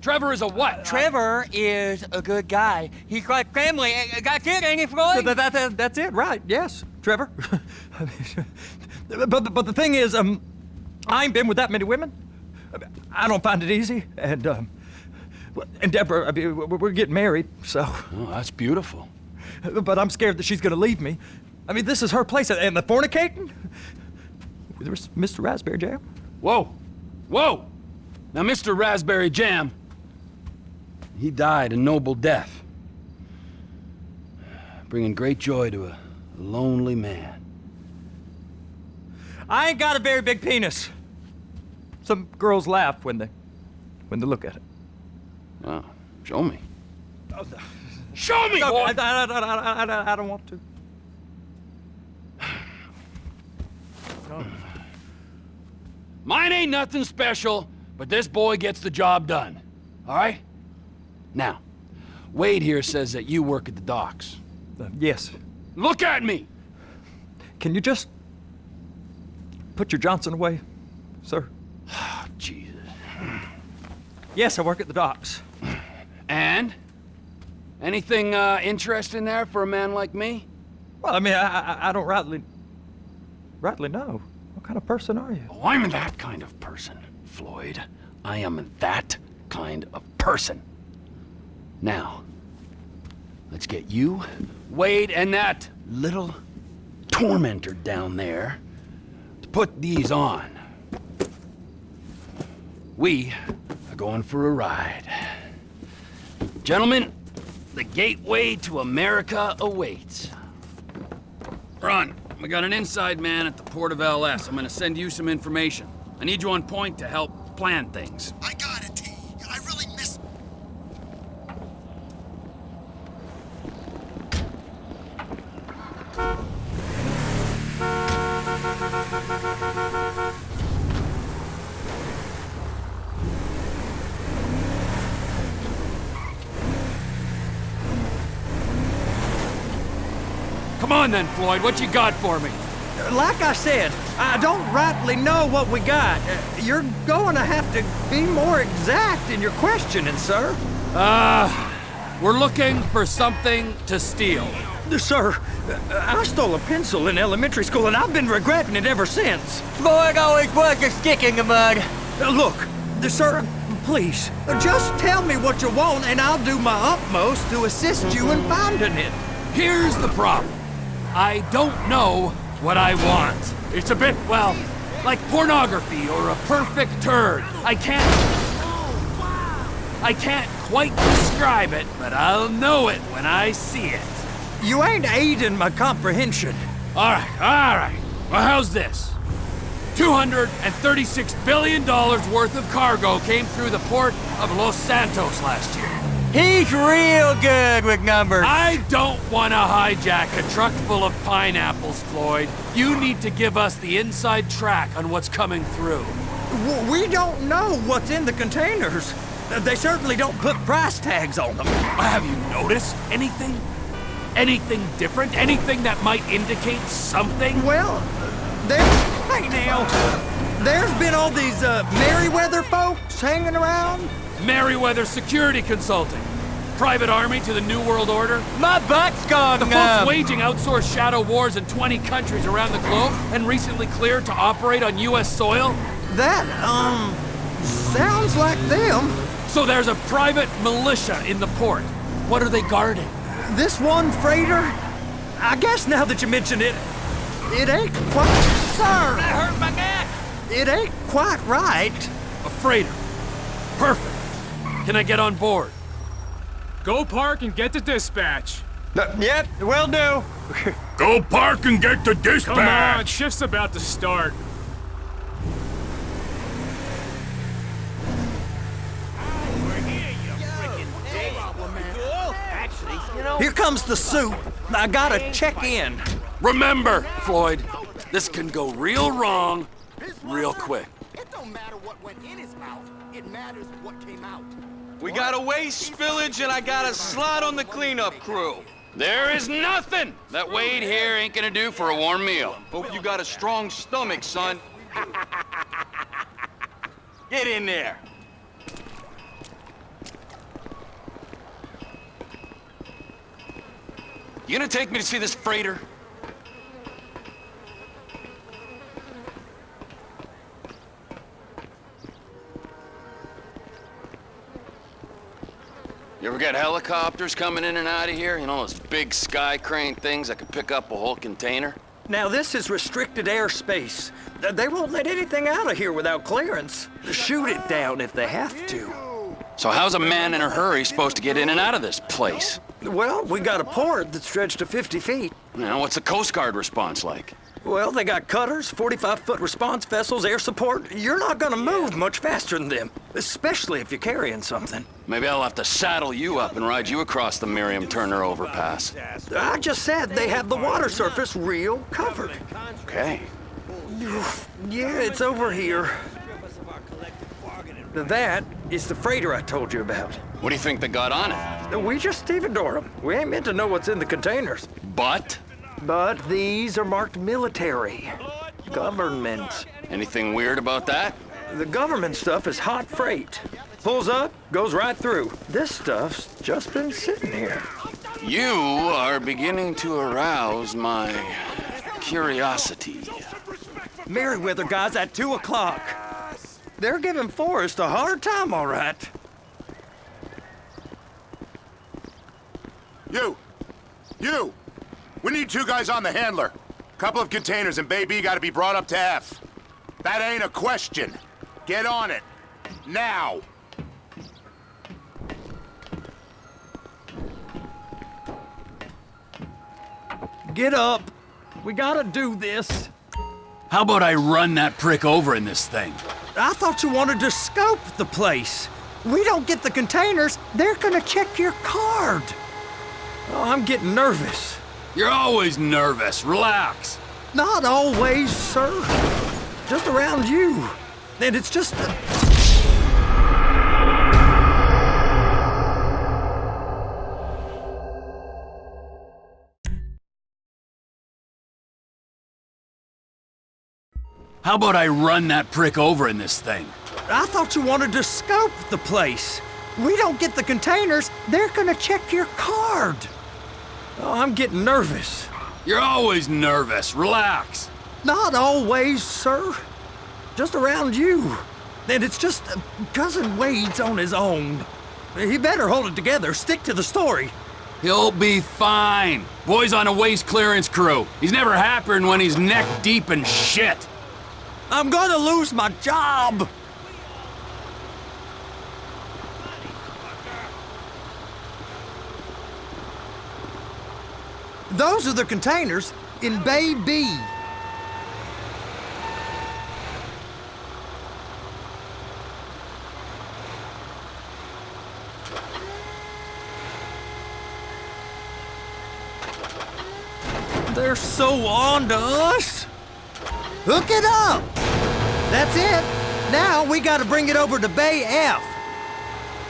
Trevor is a what? Trevor is a good guy. He's like family. That's it, ain't it, Floyd? That's it, right? Yes, Trevor. but the thing is, I ain't been with that many women. I don't find it easy, and Deborah, I mean, we're getting married, so. Oh, that's beautiful. But I'm scared that she's gonna leave me. I mean, this is her place, and the fornicating? There's Mr. Raspberry Jam. Whoa, whoa! Now, Mr. Raspberry Jam, he died a noble death, bringing great joy to a lonely man. I ain't got a very big penis. Some girls laugh when they look at it. Wow, show me. Oh, no. Show me, No, boy! I don't want to. No. Mine ain't nothing special, but this boy gets the job done. All right? Now, Wade here says that you work at the docks. Yes. Look at me! Can you just put your Johnson away, sir? Oh, Jesus. Yes, I work at the docks. And? Anything interesting there for a man like me? Well, I mean, I don't rightly know. What kind of person are you? Oh, I'm that kind of person, Floyd. I am that kind of person. Now, let's get you, Wade, and that little tormentor down there to put these on. We are going for a ride. Gentlemen, the gateway to America awaits. Ron, we got an inside man at the port of LS. I'm gonna send you some information. I need you on point to help plan things. I got it, T. I really miss... Come on then, Floyd, what you got for me? Like I said, I don't rightly know what we got. You're going to have to be more exact in your questioning, sir. We're looking for something to steal. Sir, I stole a pencil in elementary school, and I've been regretting it ever since. Floyd always was a stick in the mud. Look, sir, please, just tell me what you want, and I'll do my utmost to assist you in finding it. Here's the problem. I don't know what I want. It's a bit, well, like pornography or a perfect turd. I can't quite describe it, but I'll know it when I see it. You ain't aiding my comprehension. All right. Well, how's this? $236 billion worth of cargo came through the port of Los Santos last year. He's real good with numbers. I don't want to hijack a truck full of pineapples, Floyd. You need to give us the inside track on what's coming through. We don't know what's in the containers. They certainly don't put price tags on them. Have you noticed anything? Anything different? Anything that might indicate something? Well, hey now, there's been all these Merryweather folks hanging around. Merryweather Security Consulting. Private army to the New World Order. My butt's gone The folks waging outsourced shadow wars in 20 countries around the globe and recently cleared to operate on U.S. soil. That, sounds like them. So there's a private militia in the port. What are they guarding? This one freighter, I guess now that you mention it, it ain't quite... Sir! That hurt my neck. It ain't quite right. A freighter. Perfect. Can I get on board? Go park and get to dispatch. Yep, will do. Go park and get the dispatch! Come on, shift's about to start. Here comes the suit. I gotta check in. Remember, Floyd, this can go real wrong real quick. It don't matter what went in his mouth. It matters what came out. We got a waste spillage and I got a slot on the cleanup crew. There is nothing that Wade here ain't gonna do for a warm meal. Hope you got a strong stomach, son. Get in there. You gonna take me to see this freighter? You ever got helicopters coming in and out of here? You know, those big sky crane things that could pick up a whole container? Now, this is restricted airspace. They won't let anything out of here without clearance. Shoot it down if they have to. So how's a man in a hurry supposed to get in and out of this place? Well, we got a port that's stretched to 50 feet. Now, what's the Coast Guard response like? Well, they got cutters, 45-foot response vessels, air support. You're not gonna move much faster than them, especially if you're carrying something. Maybe I'll have to saddle you up and ride you across the Miriam Turner overpass. I just said they have the water surface real covered. Okay. Yeah, it's over here. That is the freighter I told you about. What do you think they got on it? We just stevedore them. We ain't meant to know what's in the containers. But? But these are marked military. Government. Anything weird about that? The government stuff is hot freight. Pulls up, goes right through. This stuff's just been sitting here. You are beginning to arouse my curiosity. Merriweather guys at 2 o'clock. They're giving Forrest a hard time, all right. You! We need 2 guys on the handler. Couple of containers and Baby gotta be brought up to F. That ain't a question. Get on it. Now! Get up. We gotta do this. How about I run that prick over in this thing? I thought you wanted to scope the place. We don't get the containers, they're gonna check your card. Oh, I'm getting nervous. You're always nervous. Relax. Not always, sir. Just around you. And it's just... How about I run that prick over in this thing? I thought you wanted to scope the place. We don't get the containers, they're gonna check your card. Oh, I'm getting nervous. You're always nervous. Relax. Not always, sir. Just around you. And it's just Cousin Wade's on his own. He better hold it together, stick to the story. He'll be fine. Boy's on a waste clearance crew. He's never happier than when he's neck deep in shit. I'm gonna lose my job. Those are the containers in Bay B. They're so on to us. Hook it up. That's it. Now we gotta bring it over to Bay F.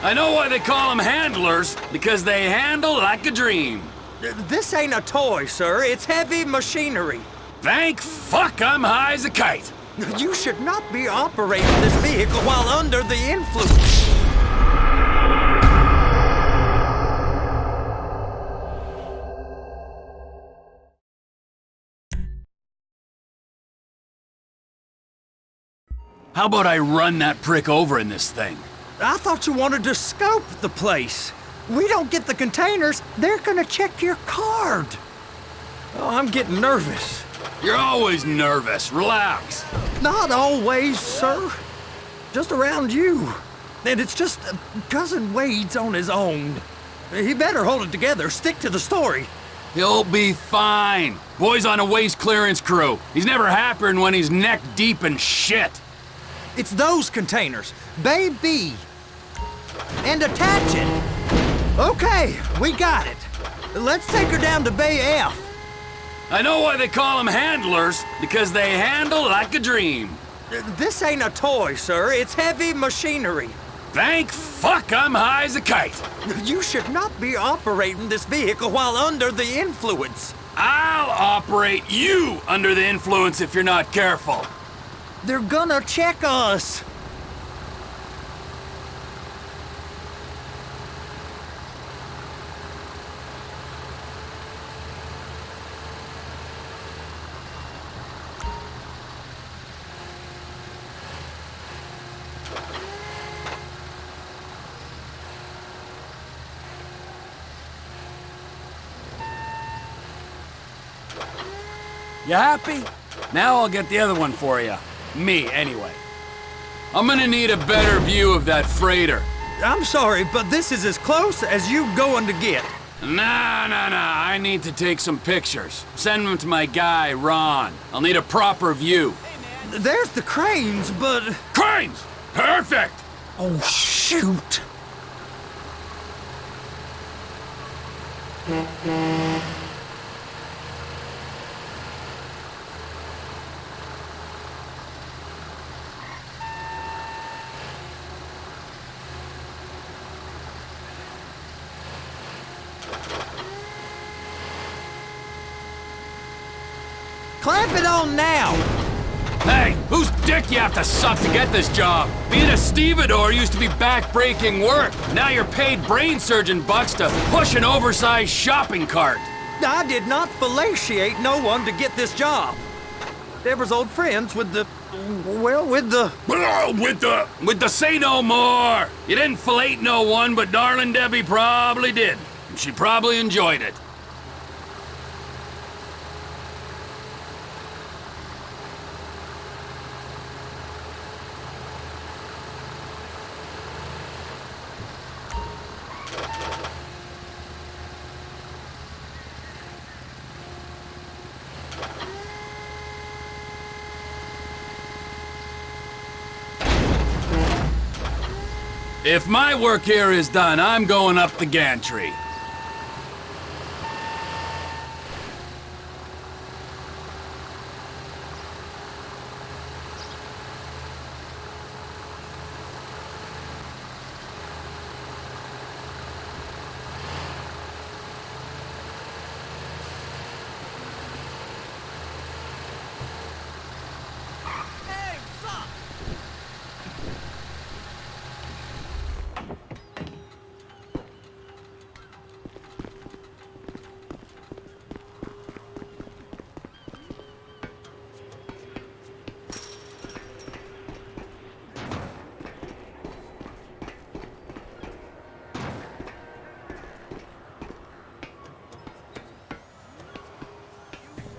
I know why they call them handlers, because they handle like a dream. This ain't a toy, sir. It's heavy machinery. Thank fuck I'm high as a kite. You should not be operating this vehicle while under the influence. How about I run that prick over in this thing? I thought you wanted to scope the place. We don't get the containers, they're gonna check your card. Oh, I'm getting nervous. You're always nervous. Relax. Not always, sir. Just around you. And it's just Cousin Wade's on his own. He better hold it together, stick to the story. He'll be fine. Boy's on a waste clearance crew. He's never happier than when he's neck deep in shit. It's those containers, Bay B. And attach it. Okay, we got it. Let's take her down to Bay F. I know why they call them handlers, because they handle like a dream. This ain't a toy, sir. It's heavy machinery. Thank fuck I'm high as a kite. You should not be operating this vehicle while under the influence. I'll operate you under the influence if you're not careful. They're gonna check us. You happy? Now I'll get the other one for you. Me, anyway. I'm gonna need a better view of that freighter. I'm sorry, but this is as close as you going to get. Nah. I need to take some pictures. Send them to my guy, Ron. I'll need a proper view. There's the cranes, but... Cranes! Perfect! Oh, shoot. Clamp it on now! Hey, whose dick you have to suck to get this job? Being a stevedore used to be back-breaking work. Now you're paid brain surgeon bucks to push an oversized shopping cart. I did not fellatiate no one to get this job. Deborah's old friends with the... well, with the... With the say no more! You didn't fillet no one, but darling Debbie probably did. And she probably enjoyed it. If my work here is done, I'm going up the gantry.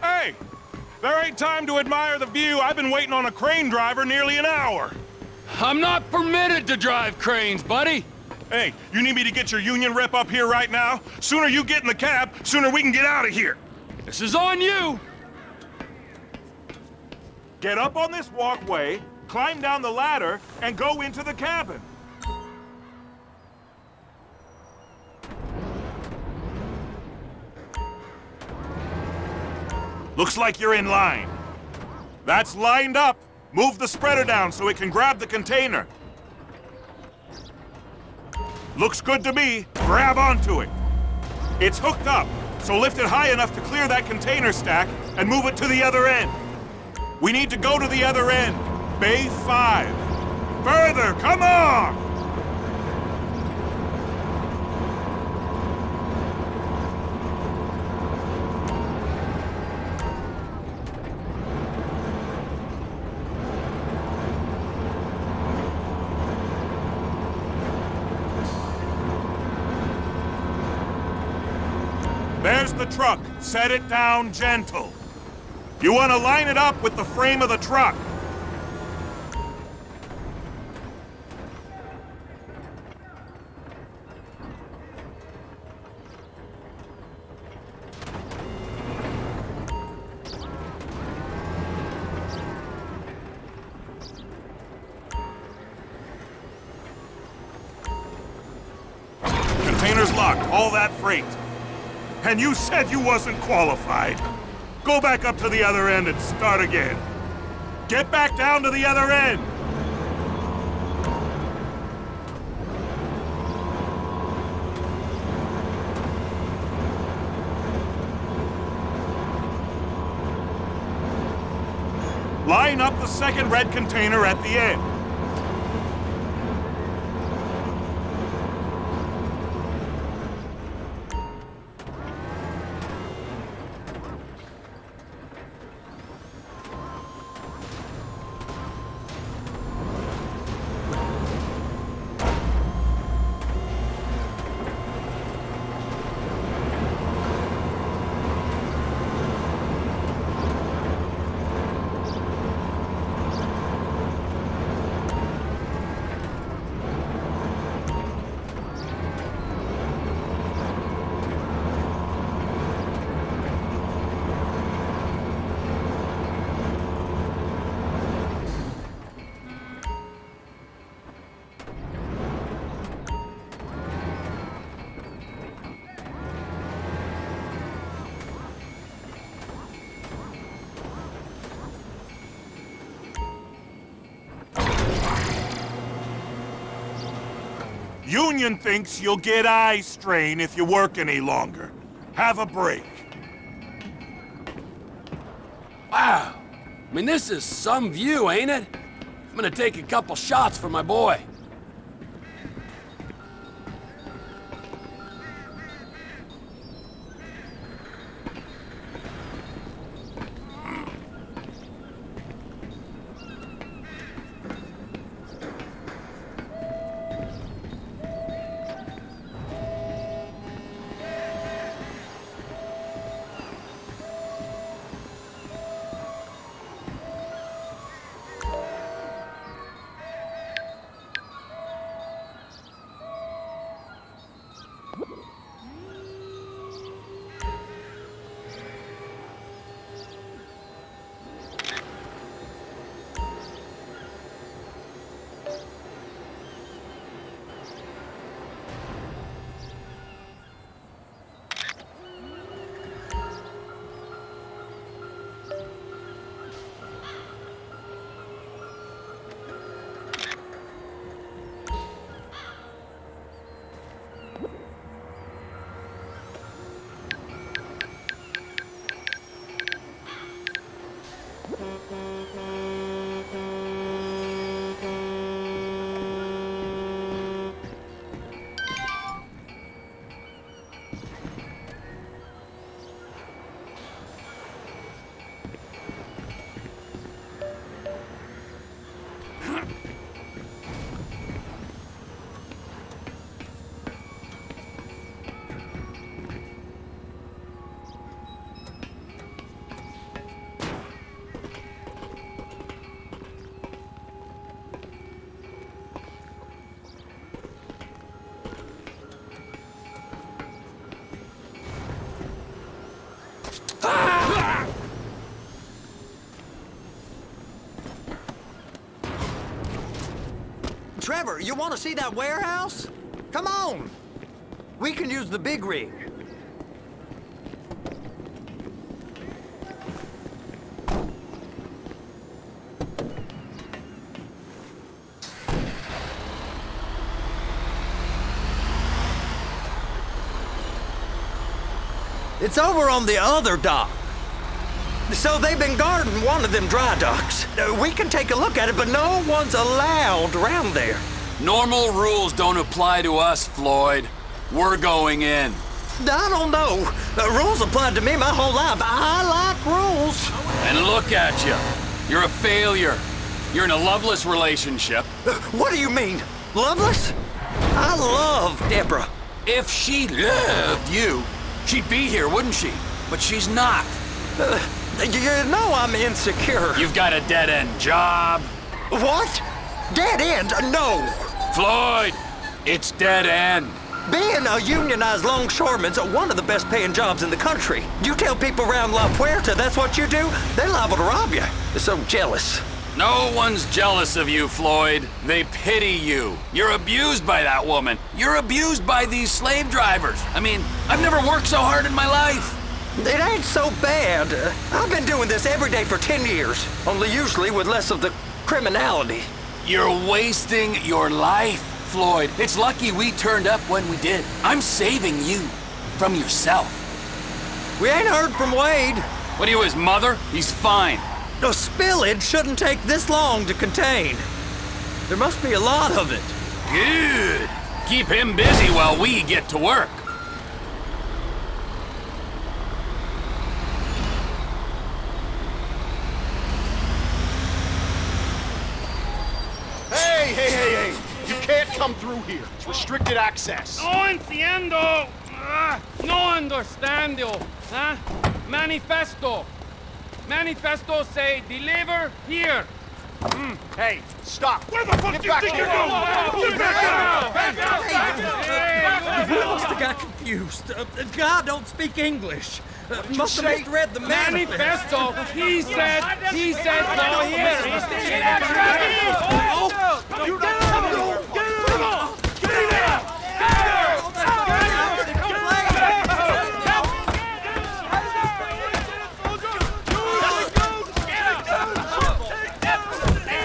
Hey! There ain't time to admire the view. I've been waiting on a crane driver nearly an hour. I'm not permitted to drive cranes, buddy. Hey, you need me to get your union rep up here right now? Sooner you get in the cab, sooner we can get out of here. This is on you. Get up on this walkway, climb down the ladder, and go into the cabin. Looks like you're in line. That's lined up. Move the spreader down so it can grab the container. Looks good to me. Grab onto it. It's hooked up, so lift it high enough to clear that container stack and move it to the other end. We need to go to the other end. Bay 5. Further, come on! There's the truck. Set it down gentle. You want to line it up with the frame of the truck. Container's locked. All that freight. And you said you wasn't qualified. Go back up to the other end and start again. Get back down to the other end. Line up the second red container at the end. Union thinks you'll get eye strain if you work any longer. Have a break. Wow. I mean, this is some view, ain't it? I'm gonna take a couple shots for my boy. Trevor, you want to see that warehouse? Come on! We can use the big rig. It's over on the other dock. So they've been guarding one of them dry docks. We can take a look at it, but no one's allowed around there. Normal rules don't apply to us, Floyd. We're going in. I don't know. Rules applied to me my whole life. I like rules. And look at you. You're a failure. You're in a loveless relationship. What do you mean? Loveless? I love Deborah. If she loved you, she'd be here, wouldn't she? But she's not. You know I'm insecure. You've got a dead-end job. What? Dead end? No. Floyd, it's dead end. Being a unionized longshoreman's one of the best paying jobs in the country. You tell people around La Puerta that's what you do, they're liable to rob you. They're so jealous. No one's jealous of you, Floyd. They pity you. You're abused by that woman. You're abused by these slave drivers. I mean, I've never worked so hard in my life. It ain't so bad. I've been doing this every day for 10 years, only usually with less of the criminality. You're wasting your life, Floyd. It's lucky we turned up when we did. I'm saving you from yourself. We ain't heard from Wade. What are you, his mother? He's fine. A spillage shouldn't take this long to contain. There must be a lot of it. Good. Keep him busy while we get to work. Hey! You can't come through here. It's restricted access. No entiendo. No understando. Huh? Manifesto. Manifesto say deliver here. Hey, stop. Where the fuck Get do you back think here. you're going? We must have got confused. God don't speak English. Must have say? misread the manifest. Manifesto. He said go here.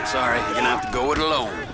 Sorry, you're gonna have to go it alone.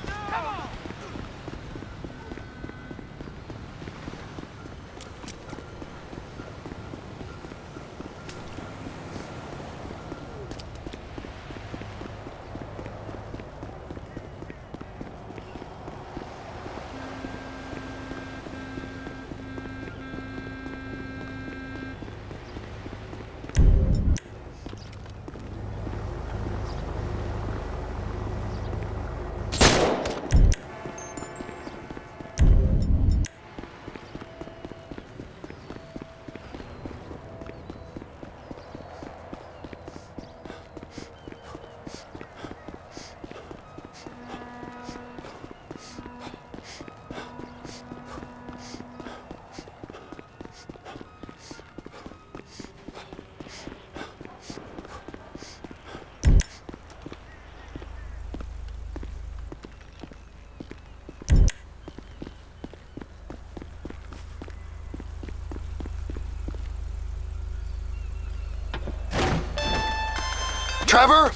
Trevor,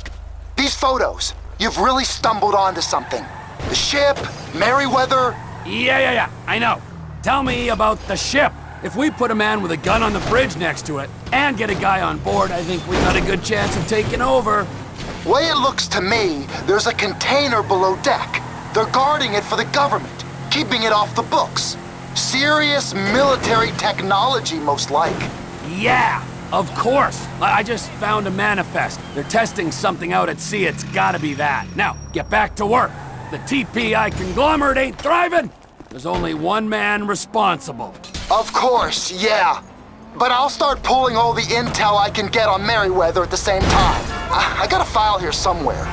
these photos, you've really stumbled onto something. The ship, Merryweather. Yeah, I know. Tell me about the ship. If we put a man with a gun on the bridge next to it and get a guy on board, I think we got a good chance of taking over. Way it looks to me, there's a container below deck. They're guarding it for the government, keeping it off the books. Serious military technology, most like. Yeah, of course. I just found a manifest. They're testing something out at sea. It's gotta be that. Now, get back to work. The TPI conglomerate ain't thriving. There's only one man responsible. Of course, yeah. But I'll start pulling all the intel I can get on Merryweather at the same time. I got a file here somewhere.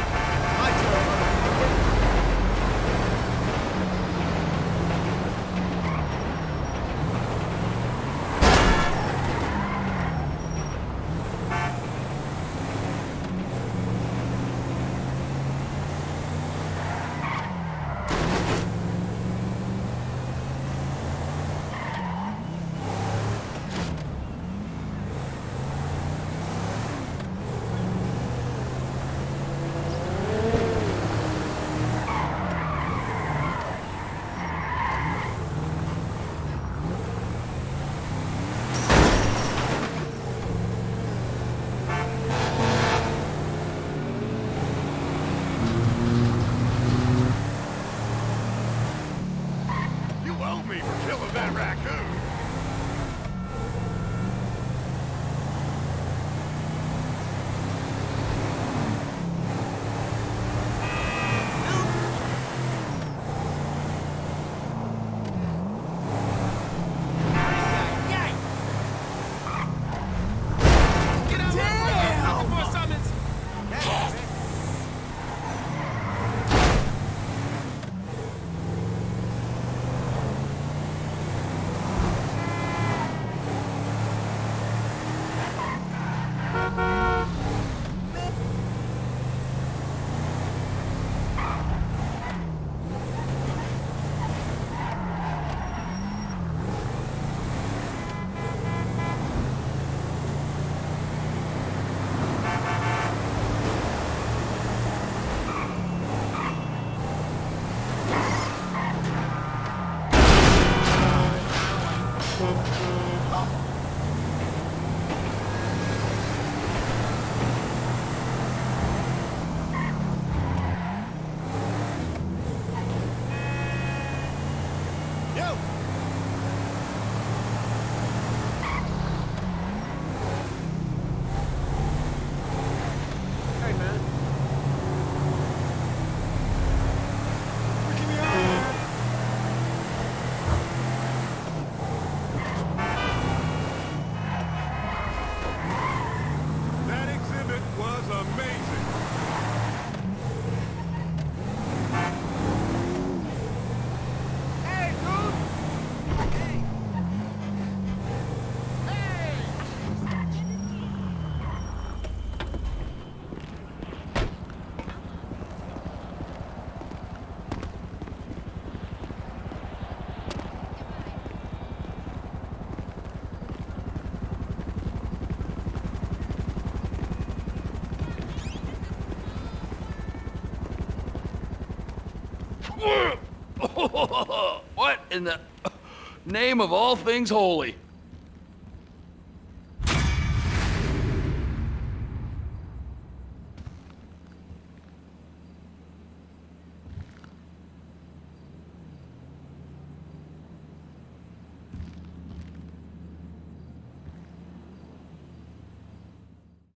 What in the name of all things holy?